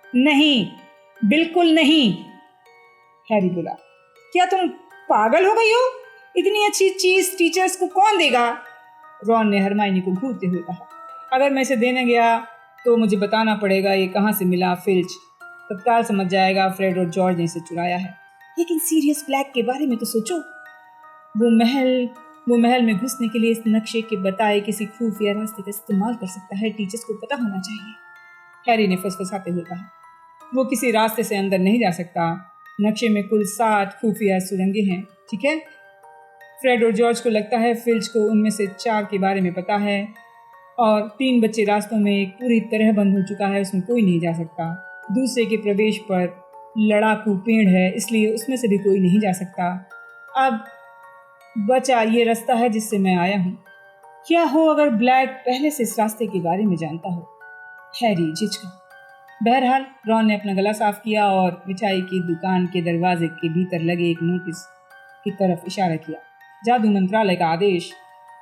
Speaker 1: नहीं, बिल्कुल नहीं, हैरी बोला। क्या तुम पागल हो गई हो? इतनी अच्छी चीज टीचर्स को कौन देगा? रॉन ने हरमाइनी को घूरते हुए कहा। अगर मैं इसे देने गया तो मुझे बताना पड़ेगा ये कहाँ से मिला। फिल्च तत्काल समझ जाएगा फ्रेड और जॉर्ज ने इसे चुराया है। लेकिन सीरियस ब्लैक के बारे में तो सोचो। वो महल में घुसने के लिए इस नक्शे के बताए किसी खुफिया रास्ते का इस्तेमाल कर सकता है। टीचर्स को पता होना चाहिए, हैरी ने फुसफुसाते हुए कहा। वो किसी रास्ते से अंदर नहीं जा सकता। नक्शे में कुल 7 खुफिया सुरंगें हैं, ठीक है? फ्रेड और जॉर्ज को लगता है फिल्च को उनमें से 4 के बारे में पता है और 3 बच्चे रास्तों में एक पूरी तरह बंद हो चुका है, उसमें कोई नहीं जा सकता। दूसरे के प्रवेश पर लड़ाकू पेड़ है, इसलिए उसमें से भी कोई नहीं जा सकता। अब बचा ये रास्ता है जिससे मैं आया हूँ। क्या हो अगर ब्लैक पहले से इस रास्ते के बारे में जानता हो? हैरी झिझका। बहरहाल रॉन ने अपना गला साफ किया और मिठाई की दुकान के दरवाजे के भीतर लगे एक नोटिस की तरफ इशारा किया। जादू मंत्रालय का आदेश।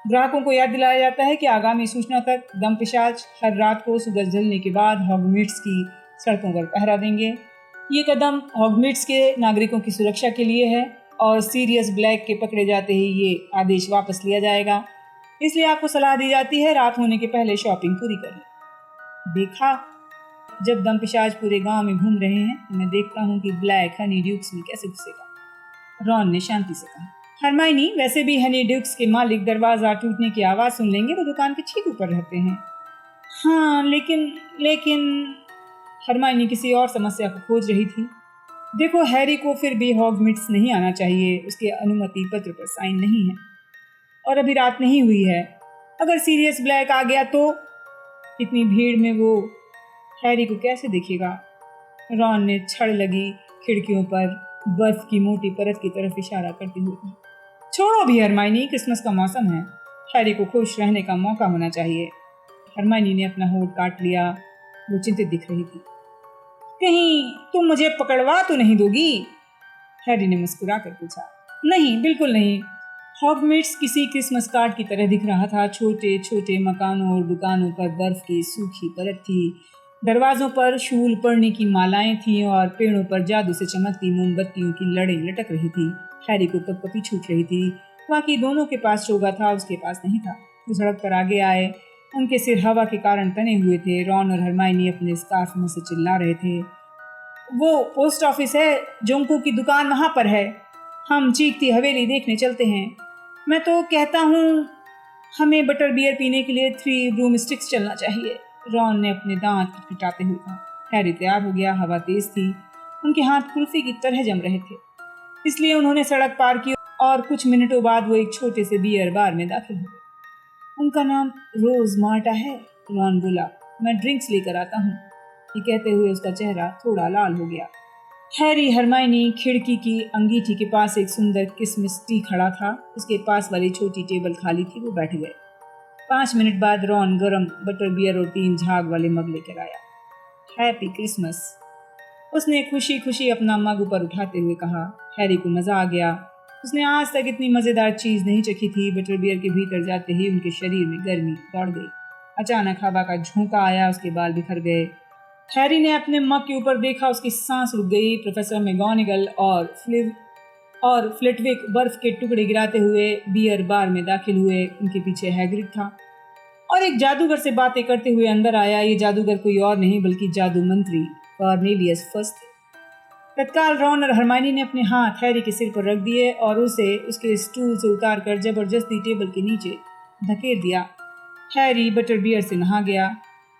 Speaker 1: ग्राहकों को याद दिलाया जाता है कि आगामी सूचना तक दमपिशाच हर रात को सूरज ढलने के बाद हॉगमीड्स की सड़कों पर पहरा देंगे। ये कदम हॉगमीड्स के नागरिकों की सुरक्षा के लिए है और सीरियस ब्लैक के पकड़े जाते ही ये आदेश वापस लिया जाएगा। इसलिए आपको सलाह दी जाती है रात होने के पहले शॉपिंग पूरी करें। देखा, जब दमपिशाच पूरे गांव में घूम रहे हैं तो मैं देखता हूँ कि ब्लैक हनी ड्यूक्स में कैसे घुसेगा, रॉन ने शांति से कहा। हरमाइनी, वैसे भी हनी ड्यूक्स के मालिक दरवाजा टूटने की आवाज सुन लेंगे, वो दुकान के ठीक ऊपर रहते हैं। हाँ, लेकिन हरमाइनी किसी और समस्या को खोज रही थी। देखो, हैरी को फिर भी हॉगमीड्स नहीं आना चाहिए। उसके अनुमति पत्र पर साइन नहीं है और अभी रात नहीं हुई है। अगर सीरियस ब्लैक आ गया तो इतनी भीड़ में वो हैरी को कैसे देखेगा? रॉन ने छड़ लगी खिड़कियों पर बर्फ की मोटी परत की तरफ इशारा करते हुए कहा। छोड़ो भी हरमाइनी, क्रिसमस का मौसम है, हैरी को खुश रहने का मौका होना चाहिए। हरमाइनी ने अपना होठ काट लिया, वो चिंतित दिख रही थी। कहीं तुम मुझे पकड़वा तो नहीं दोगी? हैरी ने मुस्कुरा कर पूछा। नहीं, बिल्कुल नहीं। हॉगवर्ट्स किसी क्रिसमस कार्ड की तरह दिख रहा था। छोटे छोटे मकानों और दुकानों पर बर्फ की सूखी परत थी, दरवाजों पर शूल पड़ने की मालाएं थीं और पेड़ों पर जादू से चमकती मोमबत्तियों की लड़ें लटक रही थी। हैरी को कपकपी छूट रही थी। बाकी दोनों के पास चोगा था, उसके पास नहीं था। वो सड़क पर आगे आए। उनके सिर हवा के कारण तने हुए थे। रॉन और हरमाइनी अपने स्कार्फ में से चिल्ला रहे थे, वो पोस्ट ऑफिस है, जोंकू की दुकान वहां पर है। हम चीखती हवेली देखने चलते हैं। मैं तो कहता हूँ हमें बटर बियर पीने के लिए 3 ब्रूम स्टिक्स चलना चाहिए। रॉन ने अपने दांत खटखटाते हुए कहा। हैरी तैयार हो गया। हवा तेज थी, उनके हाथ कुल्फी की तरह जम रहे थे, इसलिए उन्होंने सड़क पार की और कुछ मिनटों बाद वो एक छोटे से बियर बार में दाखिल हो गए। उनका नाम रोज मार्टा है, रॉन बोला। मैं ड्रिंक्स लेकर आता हूँ। ये कहते हुए उसका चेहरा थोड़ा लाल हो गया। हैरी हरमाइनी खिड़की की अंगीठी के पास एक सुंदर क्रिसमस ट्री खड़ा था। उसके पास वाली छोटी टेबल खाली थी, वो बैठ गए। 5 मिनट बाद रॉन गरम बटर बियर और 3 झाग वाले मग लेकर आया। हैप्पी क्रिसमस, उसने खुशी खुशी अपना मग ऊपर उठाते हुए कहा। हैरी को मजा आ गया। उसने आज तक इतनी मजेदार चीज नहीं चखी थी। बटर बियर के भीतर जाते ही उनके शरीर में गर्मी दौड़ गई। अचानक हवा का झोंका आया, उसके बाल बिखर गए। हैरी ने अपने मग के ऊपर देखा, उसकी सांस रुक गई। प्रोफेसर मैगोनिगल और फ्लिटविक बर्फ के टुकड़े गिराते हुए बियर बार में दाखिल हुए। उनके पीछे हैग्रिड था और एक जादूगर से बातें करते हुए अंदर आया। ये जादूगर कोई और नहीं बल्कि जादू मंत्री कॉर्नेलियस फर्स्ट थे। तत्काल रॉन और हरमाइनी ने अपने हाथ हैरी के सिर पर रख दिए और उसे उसके स्टूल से उतारकर जबरदस्ती टेबल के नीचे धकेल दिया। हैरी बटर बियर से नहा गया।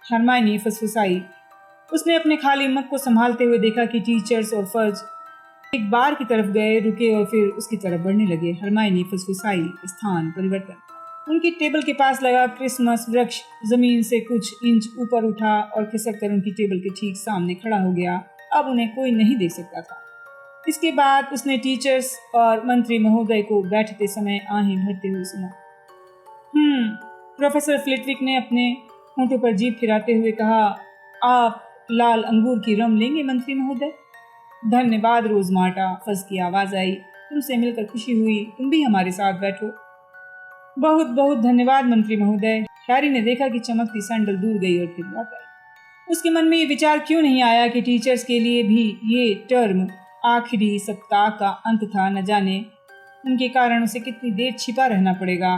Speaker 1: हरमाइनी फुसफुसाई। उसने अपने खाली मग को संभालते हुए देखा कि टीचर्स और फर्ज एक बार की तरफ गए, रुके और फिर उसकी तरफ बढ़ने लगे। हरमाइनी फुसफुसाई, स्थान परिवर्तन। उनकी टेबल के पास लगा क्रिसमस वृक्ष जमीन से कुछ इंच ऊपर उठा और खिसक कर उनकी टेबल के ठीक सामने खड़ा हो गया। अब उन्हें कोई नहीं देख सकता था। इसके बाद उसने टीचर्स और मंत्री महोदय को बैठते समय आहें भरते हुए सुना। प्रोफेसर फ्लिटविक ने अपने होंठों पर जीभ फिराते हुए कहा, आप लाल अंगूर की रम लेंगे मंत्री महोदय? धन्यवाद रोज मार्टा, फज की आवाज आई। तुमसे मिलकर खुशी हुई, तुम भी हमारे साथ बैठो। बहुत बहुत धन्यवाद मंत्री महोदय। हैरी ने देखा कि चमकती सैंडल दूर गई और फिर लौट आई। उसके मन में ये विचार क्यों नहीं आया कि टीचर्स के लिए भी ये टर्म आखिरी सप्ताह का अंत था। न जाने उनके कारण उसे कितनी देर छिपा रहना पड़ेगा।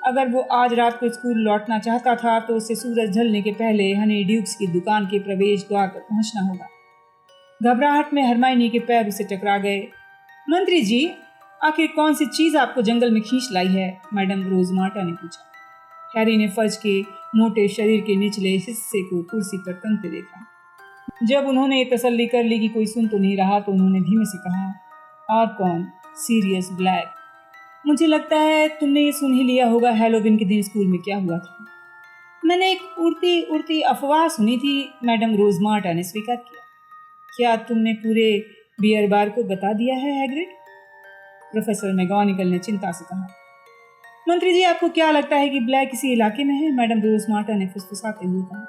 Speaker 1: अगर वो आज रात को स्कूल लौटना चाहता था तो उसे सूरज ढलने के पहले हनी ड्यूक्स की दुकान के प्रवेश द्वार पर पहुंचना होगा। घबराहट में हरमाइनी के पैर उसे टकरा गए। मंत्री जी, आखिर कौन सी चीज आपको जंगल में खींच लाई है? मैडम रोजमार्टा ने पूछा। हैरी ने फर्ज के मोटे शरीर के निचले हिस्से को कुर्सी पर तनते देखा। जब उन्होंने तसल्ली कर ली कि कोई सुन तो नहीं रहा तो उन्होंने धीमे से कहा, और कौन? Sirius Black. मुझे लगता है तुमने ये सुन ही लिया होगा हैलोवीन के दिन स्कूल में क्या हुआ था। मैंने एक उड़ती उड़ती अफवाह सुनी थी, मैडम रोजमार्टा ने स्वीकार किया। क्या तुमने पूरे बियर बार को बता दिया है हैग्रिड? प्रोफेसर मैगोनिगल ने चिंता से कहा। मंत्री जी, आपको क्या लगता है कि ब्लैक किसी इलाके में है? मैडम रोजमार्टा ने फुसफुसाते हुए कहा।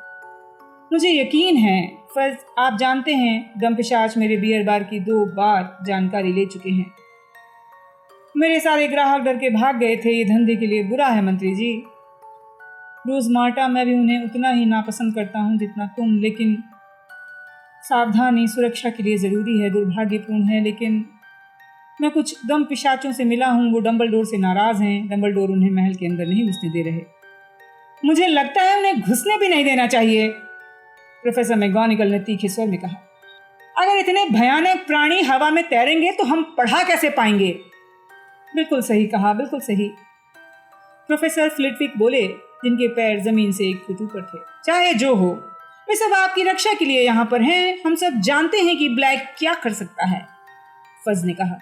Speaker 1: मुझे यकीन है फर्ज, आप जानते हैं दमपिशाच मेरे बियर बार की 2 बार जानकारी ले चुके हैं। मेरे सारे ग्राहक डर के भाग गए थे। ये धंधे के लिए बुरा है मंत्री जी। रोजमार्टा, मैं भी उन्हें उतना ही नापसंद करता हूँ जितना तुम, लेकिन सावधानी सुरक्षा के लिए जरूरी है। दुर्भाग्यपूर्ण है लेकिन मैं कुछ दम पिशाचों से मिला हूँ। वो डंबलडोर से नाराज हैं। डंबलडोर उन्हें महल के अंदर नहीं घुसने दे रहे। मुझे लगता है उन्हें घुसने भी नहीं देना चाहिए, प्रोफेसर मैगोनिगल ने तीखे स्वर में कहा। अगर इतने भयानक प्राणी हवा में तैरेंगे तो हम पढ़ा कैसे पाएंगे? बिल्कुल सही कहा, बिल्कुल सही, प्रोफेसर फ्लिटविक बोले, जिनके पैर जमीन से 1 फुट ऊपर थे। चाहे जो हो, वे सब आपकी रक्षा के लिए यहाँ पर हैं। हम सब जानते हैं कि ब्लैक क्या कर सकता है, फज ने कहा।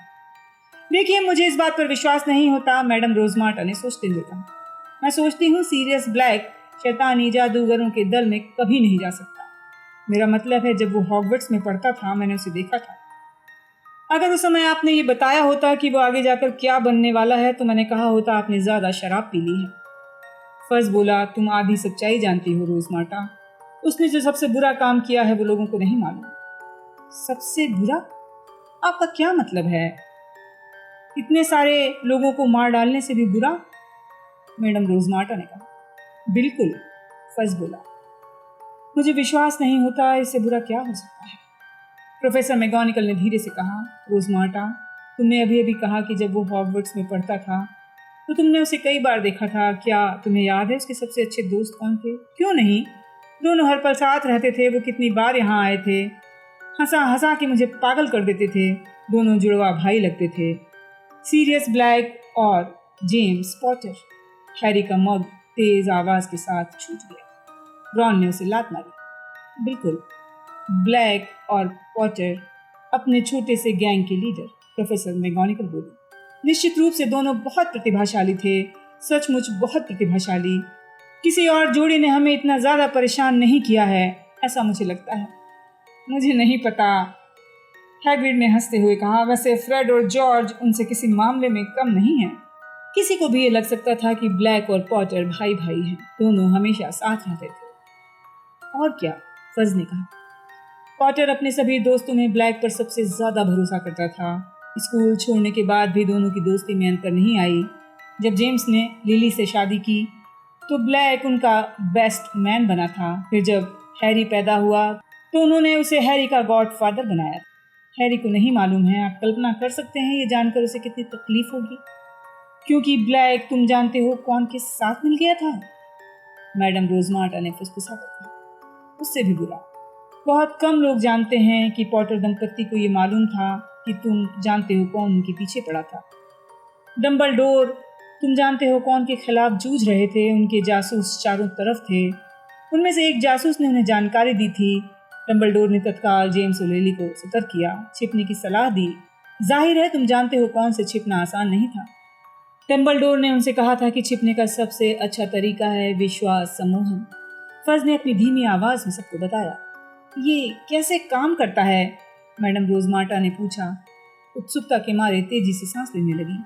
Speaker 1: देखिए, मुझे इस बात पर विश्वास नहीं होता, मैडम रोजमार्टा ने सोचते हुए कहा। मैं सोचती हूँ सीरियस ब्लैक शैतानी जादूगरों के दल में कभी नहीं जा सकता। मेरा मतलब है, जब वो हॉगवर्ट्स में पढ़ता था मैंने उसे देखा था। अगर उस समय आपने ये बताया होता कि वो आगे जाकर क्या बनने वाला है तो मैंने कहा होता आपने ज्यादा शराब पी ली है। फर्ज बोला, तुम आधी सच्चाई जानती हो रोजमार्टा। उसने जो सबसे बुरा काम किया है वो लोगों को नहीं मालूम। सबसे बुरा? आपका क्या मतलब है? इतने सारे लोगों को मार डालने से भी बुरा? मैडम रोजमार्टा ने कहा। बिल्कुल, फज बोला। मुझे विश्वास नहीं होता, इससे बुरा क्या हो सकता है? प्रोफेसर मैगोनिकल ने धीरे से कहा। रोजमार्टा, तुमने अभी अभी कहा कि जब वो हॉगवर्ट्स में पढ़ता था तो तुमने उसे कई बार देखा था। क्या तुम्हें याद है उसके सबसे अच्छे दोस्त कौन थे? क्यों नहीं, दोनों हर पल साथ रहते थे। वो कितनी बार यहाँ आए थे, हंसा हंसा के मुझे पागल कर देते थे। दोनों जुड़वा भाई लगते थे। सीरियस ब्लैक और जेम्स पॉटर। हैरी का मग तेज आवाज के साथ छूट गया। रॉन ने उसे लात मारी। बिल्कुल, ब्लैक और पॉटर अपने छोटे से गैंग के लीडर, प्रोफेसर मैगोनिकल बोली। निश्चित रूप से दोनों बहुत प्रतिभाशाली थे, सचमुच बहुत प्रतिभाशाली। किसी और जोड़ी ने हमें इतना ज्यादा परेशान नहीं किया है, ऐसा मुझे लगता है। मुझे नहीं पता, हैग्रिड ने हंसते हुए कहा। वैसे फ्रेड और जॉर्ज उनसे किसी मामले में कम नहीं है। किसी को भी ये लग सकता था कि ब्लैक और पॉटर भाई भाई हैं, दोनों हमेशा साथ रहते थे। और क्या, फज ने कहा। पॉटर अपने सभी दोस्तों में ब्लैक पर सबसे ज्यादा भरोसा करता था। स्कूल छोड़ने के बाद भी दोनों की दोस्ती में अंतर नहीं आई। जब जेम्स ने लिली से शादी की तो ब्लैक उनका बेस्ट मैन बना था। फिर जब हैरी पैदा हुआ तो उन्होंने उसे हैरी का गॉडफादर बनाया। हैरी को नहीं मालूम है, आप कल्पना कर सकते हैं ये जानकर उसे कितनी तकलीफ होगी, क्योंकि ब्लैक तुम जानते हो कौन के साथ मिल गया था? मैडम रोजमार्टा ने फुसफुसा कर कहा। उससे भी बुरा। बहुत कम लोग जानते हैं कि पॉटर दंपत्ति को ये मालूम था कि तुम जानते हो कौन उनके पीछे पड़ा था। डंबलडोर तुम जानते हो कौन के खिलाफ जूझ रहे थे। उनके जासूस चारों तरफ थे। उनमें से एक जासूस ने उन्हें जानकारी दी थी। डंबलडोर ने तत्काल जेम्स और लिली को सतर्क किया, छिपने की सलाह दी। जाहिर है तुम जानते हो कौन से छिपना आसान नहीं था। डंबलडोर ने उनसे कहा था कि छिपने का सबसे अच्छा तरीका है विश्वास सम्मोहन। फज ने अपनी धीमी आवाज में सबको बताया। ये कैसे काम करता है? मैडम रोजमार्टा ने पूछा। उत्सुकता के मारे तेजी से सांस लेने लगी।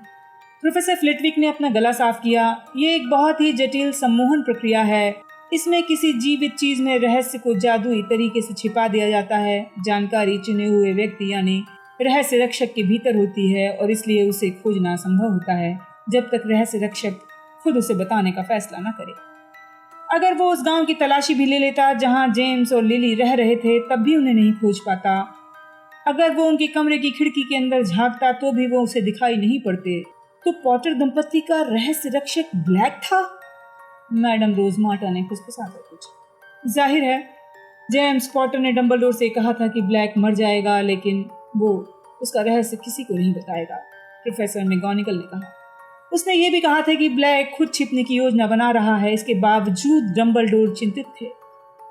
Speaker 1: प्रोफेसर फ्लिटविक ने अपना गला साफ किया। ये एक बहुत ही जटिल सम्मोहन प्रक्रिया है। इसमें किसी जीवित चीज में रहस्य को जादुई तरीके से छिपा दिया जाता है। जानकारी चुने हुए व्यक्ति यानी रहस्य रक्षक के भीतर होती है और इसलिए उसे खोजना संभव होता है जब तक रहस्य रक्षक खुद उसे बताने का फैसला न करे। अगर वो उस गांव की तलाशी भी ले लेता जहां जेम्स और लिली रह रहे थे, तब भी उन्हें नहीं खोज पाता। अगर वो उनके कमरे की खिड़की के अंदर झांकता तो भी वो उसे दिखाई नहीं पड़ते। तो पॉटर दंपत्ति का रहस्य रक्षक ब्लैक था? मैडम रोजमार्टा ने फुसफुसा कर पूछा। जाहिर है जेम्स पॉटर ने डंबलडोर से कहा था कि ब्लैक मर जाएगा, लेकिन वो उसका रहस्य किसी को नहीं बताएगा, प्रोफेसर मैगोनिकल ने कहा। उसने ये भी कहा था कि ब्लैक खुद छिपने की योजना बना रहा है। इसके बावजूद डंबलडोर चिंतित थे।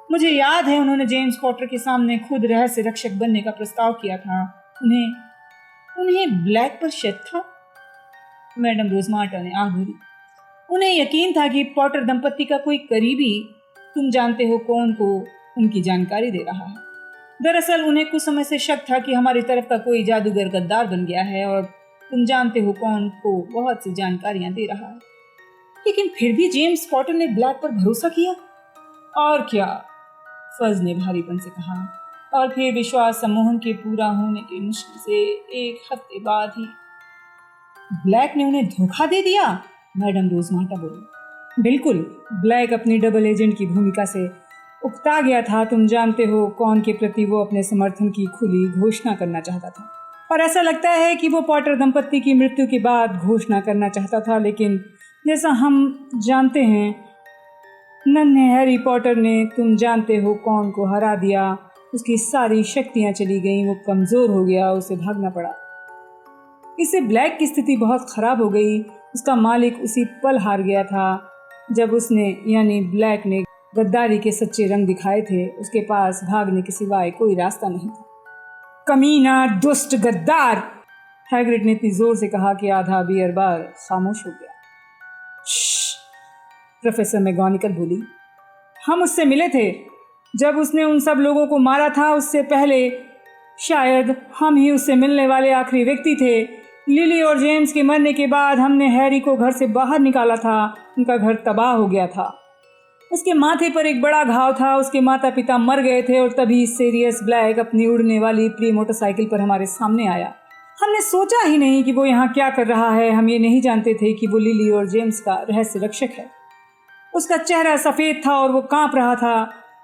Speaker 1: मुझे याद है उन्होंने जेम्स पॉटर के सामने खुद रहस्य रक्षक बनने का प्रस्ताव किया था। उन्हें ब्लैक पर शक था। मैडम रोजमार्टा ने आह भरी। उन्हें यकीन था कि पॉटर दंपत्ति का कोई करीबी, तुम जानते हो कौन, को उनकी जानकारी दे रहा है। दरअसल उन्हें कुछ समय से शक था कि हमारी तरफ का कोई जादूगर गद्दार बन गया है और तुम जानते हो कौन को बहुत सी जानकारियां दे रहा है। लेकिन फिर भी जेम्स पॉटर ने ब्लैक पर भरोसा किया। और क्या, फज ने भारीपन से कहा। और फिर विश्वास सम्मोहन के पूरा होने के मुश्किल से 1 हफ्ते बाद ही ब्लैक ने उन्हें धोखा दे दिया, मैडम रोजमार्टा बोली। बिल्कुल, ब्लैक अपनी डबल एजेंट की भूमिका से उकता गया था। तुम जानते हो कौन के प्रति वो अपने समर्थन की खुली घोषणा करना चाहता था, और ऐसा लगता है कि वो पॉटर दंपत्ति की मृत्यु के बाद घोषणा करना चाहता था। लेकिन जैसा हम जानते हैं, नन्हे हैरी पॉटर ने तुम जानते हो कौन को हरा दिया। उसकी सारी शक्तियां चली गईं, वो कमजोर हो गया, उसे भागना पड़ा। इससे ब्लैक की स्थिति बहुत खराब हो गई। उसका मालिक उसी पल हार गया था जब उसने यानी ब्लैक ने गद्दारी के सच्चे रंग दिखाए थे। उसके पास भागने के सिवाय कोई रास्ता नहीं था। कमीना, दुष्ट, गद्दार, हैग्रिड ने इतनी जोर से कहा कि आधा बियर बार खामोश हो गया। प्रोफेसर मैगोनिकल बोली। हम उससे मिले थे जब उसने उन सब लोगों को मारा था। उससे पहले शायद हम ही उससे मिलने वाले आखिरी व्यक्ति थे। लिली और जेम्स के मरने के बाद हमने हैरी को घर से बाहर निकाला था। उनका घर तबाह हो गया था। उसके माथे पर एक बड़ा घाव था। उसके माता पिता मर गए थे और तभी सीरियस ब्लैक अपनी उड़ने वाली प्रिय मोटरसाइकिल पर हमारे सामने आया। हमने सोचा ही नहीं कि वो यहाँ क्या कर रहा है। हम ये नहीं जानते थे कि वो लिली और जेम्स का रहस्य रक्षक है। उसका चेहरा सफ़ेद था और वो कांप रहा था।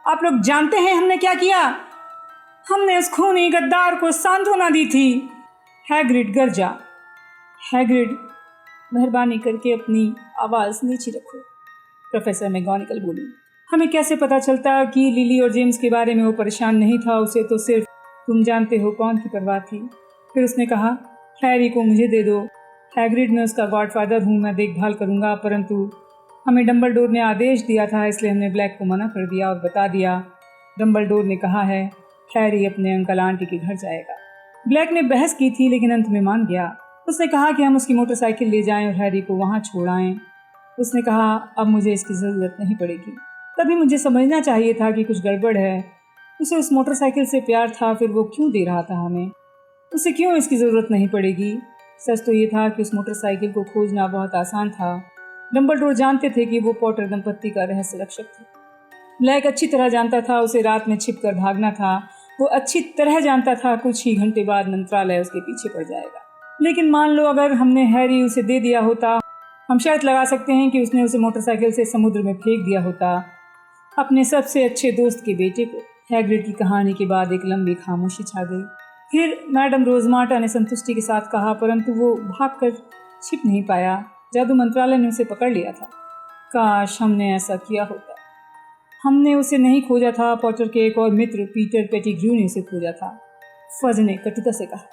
Speaker 1: आप लोग जानते हैं हमने क्या किया? हमने उस खूनी गद्दार को सांत्वना दी थी। हैग्रिड गरजा। हैग्रिड, मेहरबानी करके अपनी आवाज़ नीचे रखो, प्रोफेसर मैगोनिकल बोली। हमें कैसे पता चलता कि लिली और जेम्स के बारे में वो परेशान नहीं था। उसे तो सिर्फ तुम जानते हो कौन की परवाह थी। फिर उसने कहा, हैरी को मुझे दे दो। हैग्रिड, मैं उसका गॉडफादर हूँ, मैं देखभाल करूँगा, परंतु हमें डंबलडोर ने आदेश दिया था, इसलिए हमने ब्लैक को मना कर दिया और बता दिया। डंबलडोर ने कहा है हैरी अपने अंकल आंटी के घर जाएगा। ब्लैक ने बहस की थी लेकिन अंत में मान गया। उसने कहा कि हम उसकी मोटरसाइकिल ले जाएं और हैरी को वहाँ छोड़ आएं। उसने कहा, अब मुझे इसकी ज़रूरत नहीं पड़ेगी। तभी मुझे समझना चाहिए था कि कुछ गड़बड़ है। उसे उस मोटरसाइकिल से प्यार था, फिर वो क्यों दे रहा था हमें? उसे क्यों इसकी ज़रूरत नहीं पड़ेगी? सच तो ये था कि उस मोटरसाइकिल को खोजना बहुत आसान था। डंबलडोर जानते थे कि वो पॉटर दंपत्ति का रहस्य रक्षक थे। ब्लैक अच्छी तरह जानता था उसे रात में छिपकर भागना था। वो अच्छी तरह जानता था कुछ ही घंटे बाद मंत्रालय उसके पीछे पड़ जाएगा। लेकिन मान लो अगर हमने हैरी उसे दे दिया होता, हम शर्त लगा सकते हैं कि उसने उसे मोटरसाइकिल से समुद्र में फेंक दिया होता, अपने सबसे अच्छे दोस्त के बेटे को। हैग्रिड की कहानी के बाद एक लंबी खामोशी छा गई। फिर मैडम रोजमार्टा ने संतुष्टि के साथ कहा, परंतु वो भागकर छिप नहीं पाया। जादू मंत्रालय ने उसे पकड़ लिया था। काश हमने ऐसा किया होता। हमने उसे नहीं खोजा था, पॉटर के एक और मित्र पीटर पेटिग्रू ने उसे खोजा था, फज ने कटुता से कहा।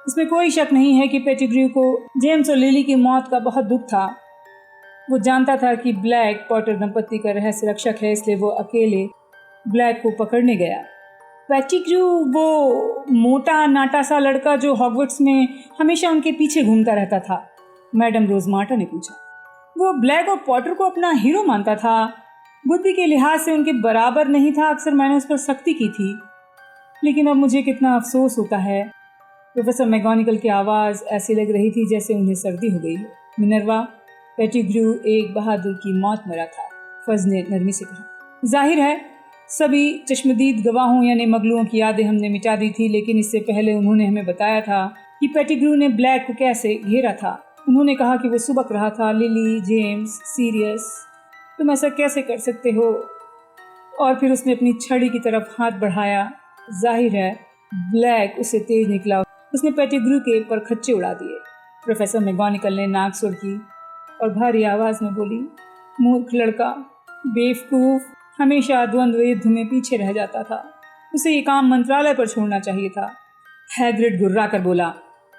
Speaker 1: इसमें कोई शक नहीं है कि पेटिग्रू को जेम्स और लिली की मौत का बहुत दुख था। वो जानता था कि ब्लैक पॉटर दंपत्ति का रहस्य रक्षक है, इसलिए वो अकेले ब्लैक को पकड़ने गया। पेटिग्रू वो मोटा नाटा सा लड़का जो हॉगवर्ट्स में हमेशा उनके पीछे घूमता रहता था, मैडम रोजमार्टा ने पूछा। वो ब्लैक और पॉटर को अपना हीरो मानता था। बुद्धि के लिहाज से उनके बराबर नहीं था। अक्सर मैंने उस पर सख्ती की थी, लेकिन अब मुझे कितना अफसोस होता है। प्रोफेसर मैगोनिकल की आवाज़ ऐसी लग रही थी जैसे उन्हें सर्दी हो गई हो। मिनर्वा, पेटिग्रू एक बहादुर की मौत मरा था, फज ने नरमी से कहा। जाहिर है सभी चश्मदीद गवाहों यानी मगलुओं की यादें हमने मिटा दी थी, लेकिन इससे पहले उन्होंने हमें बताया था कि पेटिग्रू ने ब्लैक को कैसे घेरा था। उन्होंने कहा कि वो सुबक रहा था। लिली, जेम्स, सीरियस, तुम ऐसा कैसे कर सकते हो? और फिर उसने अपनी छड़ी की तरफ हाथ बढ़ाया। जाहिर है ब्लैक उससे तेज निकला। उसने पेटिग्रू के परखच्चे उड़ा दिए। प्रोफेसर मैगोनिकल ने नाक सुड़की और भारी आवाज़ में बोली, मूर्ख लड़का, बेवकूफ़, हमेशा द्वंद्व युद्ध में पीछे रह जाता था। उसे ये काम मंत्रालय पर छोड़ना चाहिए था। हैग्रिड गुर्रा कर बोला,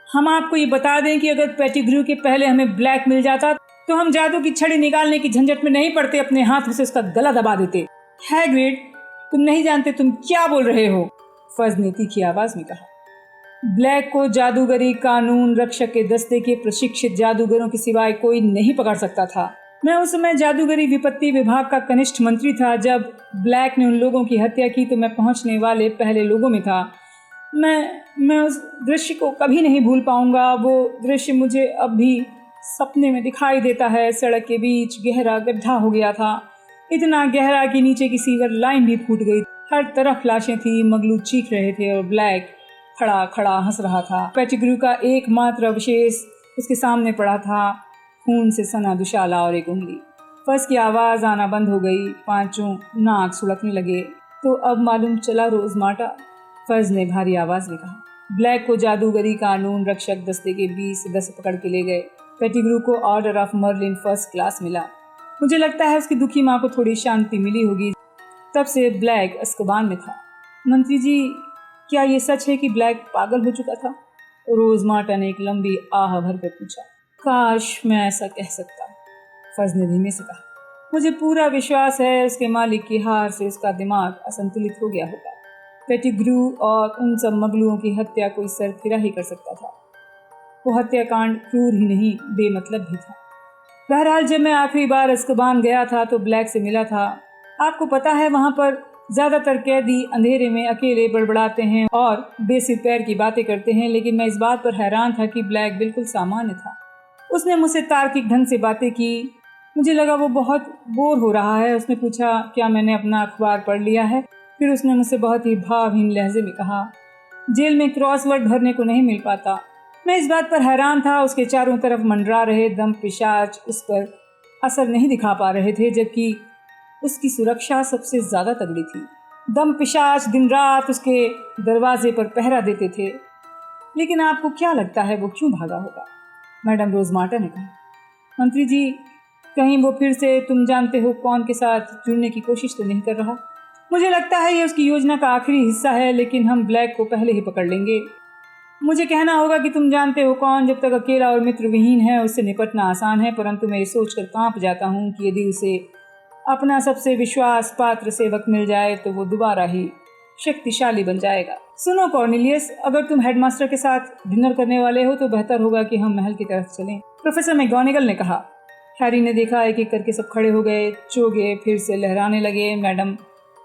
Speaker 1: हम आपको ये बता दें कि अगर पेटिग्रू के पहले हमें ब्लैक मिल जाता तो हम जादू की छड़ी निकालने की झंझट में नहीं पड़ते, अपने हाथों से उसका गला दबा देते। हैग्रिड, तुम नहीं जानते तुम क्या बोल रहे हो, फज ने तीखी आवाज में कहा। ब्लैक को जादूगरी कानून रक्षक के दस्ते के प्रशिक्षित जादूगरों के सिवाय कोई नहीं पकड़ सकता था। मैं उस समय जादूगरी विपत्ति विभाग का कनिष्ठ मंत्री था। जब ब्लैक ने उन लोगों की हत्या की तो मैं पहुंचने वाले पहले लोगों में था। मैं उस दृश्य को कभी नहीं भूल पाऊंगा। वो दृश्य मुझे अब भी सपने में दिखाई देता है। सड़क के बीच गहरा गड्ढा हो गया था, इतना गहरा कि नीचे की सीवर लाइन भी फूट गई। हर तरफ लाशें थी, मगलू चीख रहे थे और ब्लैक खड़ा खड़ा हंस रहा था। पेटिग्रू का एकमात्र अवशेष उसके सामने पड़ा था, खून से सना दुशाला और एक उंगली। फस की आवाज़ आना बंद हो गई, पांचों नाक सुड़कने लगे। तो अब मालूम चला रोजमार्टा, फज ने भारी आवाज में कहा। ब्लैक को जादूगरी कानून रक्षक दस्ते के 20 सदस्य पकड़ के ले गए। पेटिग्रू को order of Merlin first class मिला। मुझे लगता है उसकी दुखी माँ को थोड़ी शांति मिली होगी। तब से ब्लैक अस्कबान में था। मंत्री जी, क्या ये सच है कि ब्लैक पागल हो चुका था? रोजमार्टा ने एक लंबी आह भरकर पूछा। काश मैं ऐसा कह सकता, फज ने धीमे से कहा। मुझे पूरा विश्वास है उसके मालिक की हार से उसका दिमाग असंतुलित हो गया होगा। पेटिग्रू और उन सब मगलुओं की हत्या कोई सरफिरा ही कर सकता था। वो हत्याकांड क्रूर ही नहीं, बेमतलब भी था। बहरहाल जब मैं आखिरी बार अस्कबान गया था तो ब्लैक से मिला था। आपको पता है वहाँ पर ज़्यादातर कैदी अंधेरे में अकेले बड़बड़ाते हैं और बेसिर पैर की बातें करते हैं, लेकिन मैं इस बात पर हैरान था कि ब्लैक बिल्कुल सामान्य था। उसने मुझसे तार्किक ढंग से बातें की। मुझे लगा वो बहुत बोर हो रहा है। उसने पूछा क्या मैंने अपना अखबार पढ़ लिया है। फिर उसने मुझसे बहुत ही भावहीन लहजे में कहा, जेल में क्रॉसवर्ड भरने को नहीं मिल पाता। मैं इस बात पर हैरान था। उसके चारों तरफ मंडरा रहे दम पिशाच उस पर असर नहीं दिखा पा रहे थे, जबकि उसकी सुरक्षा सबसे ज़्यादा तगड़ी थी। दम पिशाच दिन रात उसके दरवाजे पर पहरा देते थे। लेकिन आपको क्या लगता है वो क्यों भागा होगा? मैडम रोजमार्टा ने कहा। मंत्री जी, कहीं वो फिर से तुम जानते हो कौन के साथ जुड़ने की कोशिश तो नहीं कर रहा? मुझे लगता है ये उसकी योजना का आखिरी हिस्सा है, लेकिन हम ब्लैक को पहले ही पकड़ लेंगे। मुझे कहना होगा कि तुम जानते हो कौन। जब तक अकेला और मित्र विहीन है उससे निपटना आसान है, परंतु मैं ये सोचकर कांप जाता हूँ कि यदि उसे अपना सबसे विश्वास पात्र सेवक मिल जाए तो वो दोबारा ही शक्तिशाली बन जाएगा। सुनो कॉर्नेलियस, अगर तुम हेडमास्टर के साथ डिनर करने वाले हो तो बेहतर होगा कि हम महल की तरफ चलें, प्रोफेसर मैगोनिगल ने कहा। हैरी ने देखा एक एक करके सब खड़े हो गए। चोगे फिर से लहराने लगे। मैडम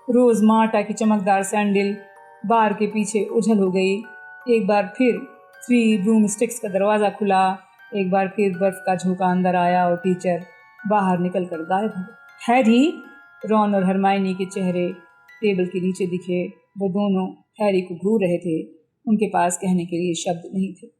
Speaker 1: रोजमार्टा की चमकदार सैंडल बार के पीछे उछल हो गई। एक बार फिर 3 रूम स्टिक्स का दरवाज़ा खुला। एक बार फिर बर्फ का झोंका अंदर आया और टीचर बाहर निकलकर गायब हो गए। हैरी, रॉन और हरमाइनी के चेहरे टेबल के नीचे दिखे। वो दोनों हैरी को घूर रहे थे। उनके पास कहने के लिए शब्द नहीं थे।